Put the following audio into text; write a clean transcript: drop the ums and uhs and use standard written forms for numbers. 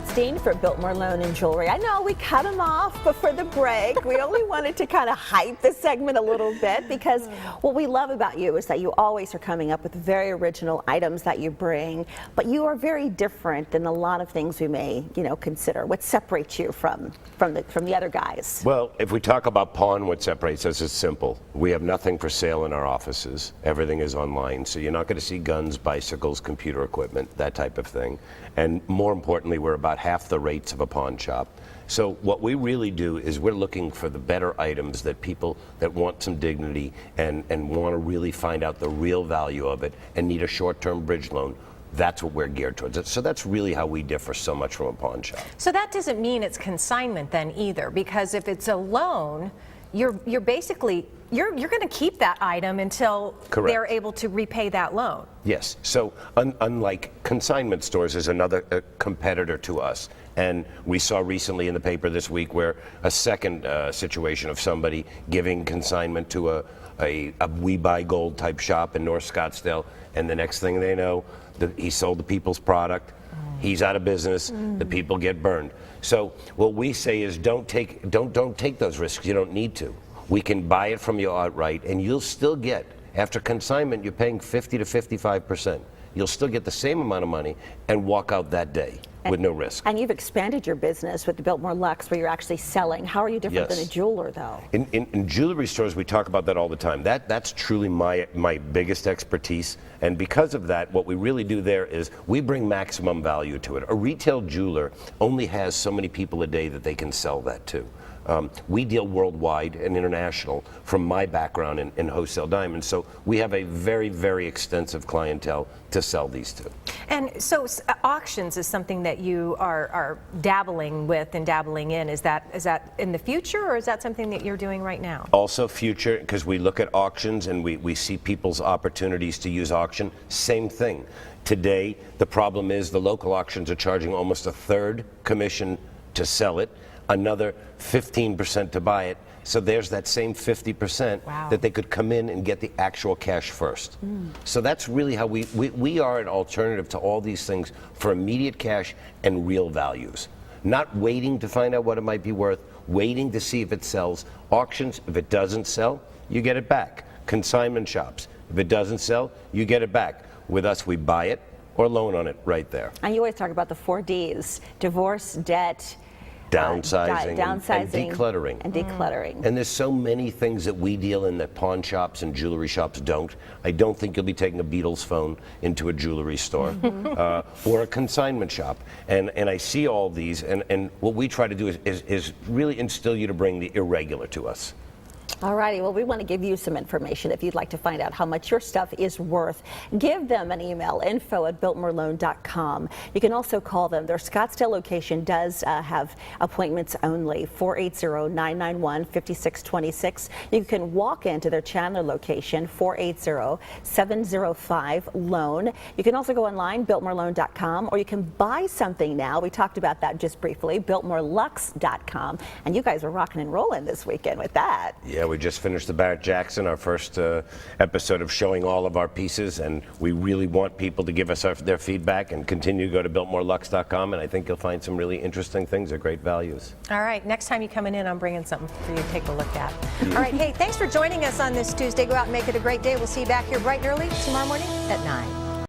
Goldstein for Biltmore Loan and Jewelry. I know we cut him off before the break. We only wanted to kind of hype the segment a little bit because what we love about you is that you always are coming up with very original items that you bring, but you are very different than a lot of things we may, consider. What separates you from the other guys? Well, if we talk about pawn, what separates us is simple. We have nothing for sale in our offices. Everything is online, so you're not going to see guns, bicycles, computer equipment, that type of thing. And more importantly, we're about half the rates of a pawn shop. So what we really do is we're looking for the better items that people that want some dignity and want to really find out the real value of it and need a short-term bridge loan. That's what we're geared towards. So that's really how we differ so much from a pawn shop. So that doesn't mean it's consignment then either, because if it's a loan, you're basically you're going to keep that item until Correct. They're able to repay that loan. Yes. So unlike consignment stores is another competitor to us. And we saw recently in the paper this week where a second situation of somebody giving consignment to a We Buy Gold type shop in North Scottsdale, and the next thing they know, he sold the people's product. He's out of business. The people get burned. So what we say is don't take those risks. You don't need to. We can buy it from you outright, and you'll still get, after consignment, you're paying 50 to 55%. You'll still get the same amount of money and walk out that day with no risk. And you've expanded your business with the Biltmore Lux, where you're actually selling. How are you different than a jeweler, though? In jewelry stores, we talk about that all the time. That's truly my biggest expertise. And because of that, what we really do there is we bring maximum value to it. A retail jeweler only has so many people a day that they can sell that to. We deal worldwide and international from my background in wholesale diamonds, so we have a very, very extensive clientele to sell these to. And so auctions is something that you are dabbling with and dabbling in. Is that in the future, or is that something that you're doing right now? Also future, because we look at auctions and we see people's opportunities to use auction. Same thing. Today, the problem is the local auctions are charging almost a third commission to sell it, another 15% to buy it. So there's that same 50% that they could come in and get the actual cash first. So that's really how we are an alternative to all these things for immediate cash and real values. Not waiting to find out what it might be worth, waiting to see if it sells. Auctions, if it doesn't sell, you get it back. Consignment shops, if it doesn't sell, you get it back. With us, we buy it or loan on it right there. And you always talk about the 4 Ds: divorce, debt, downsizing, and decluttering. And decluttering. And there's so many things that we deal in that pawn shops and jewelry shops don't. I don't think you'll be taking a Beatles phone into a jewelry store or a consignment shop. And I see all these, and what we try to do is really instill you to bring the irregular to us. All righty, well, we want to give you some information if you'd like to find out how much your stuff is worth. Give them an email, info@biltmoreloan.com. You can also call them. Their Scottsdale location does have appointments only, 480-991-5626. You can walk into their Chandler location, 480-705-LOAN. You can also go online, biltmoreloan.com, or you can buy something now. We talked about that just briefly, biltmorelux.com. And you guys are rocking and rolling this weekend with that. Yeah, we just finished the Barrett Jackson, our first episode of showing all of our pieces, and we really want people to give us their feedback and continue to go to biltmorelux.com, and I think you'll find some really interesting things at great values. All right, next time you come in, I'm bringing something for you to take a look at. All right, hey, thanks for joining us on this Tuesday. Go out and make it a great day. We'll see you back here bright and early tomorrow morning at 9.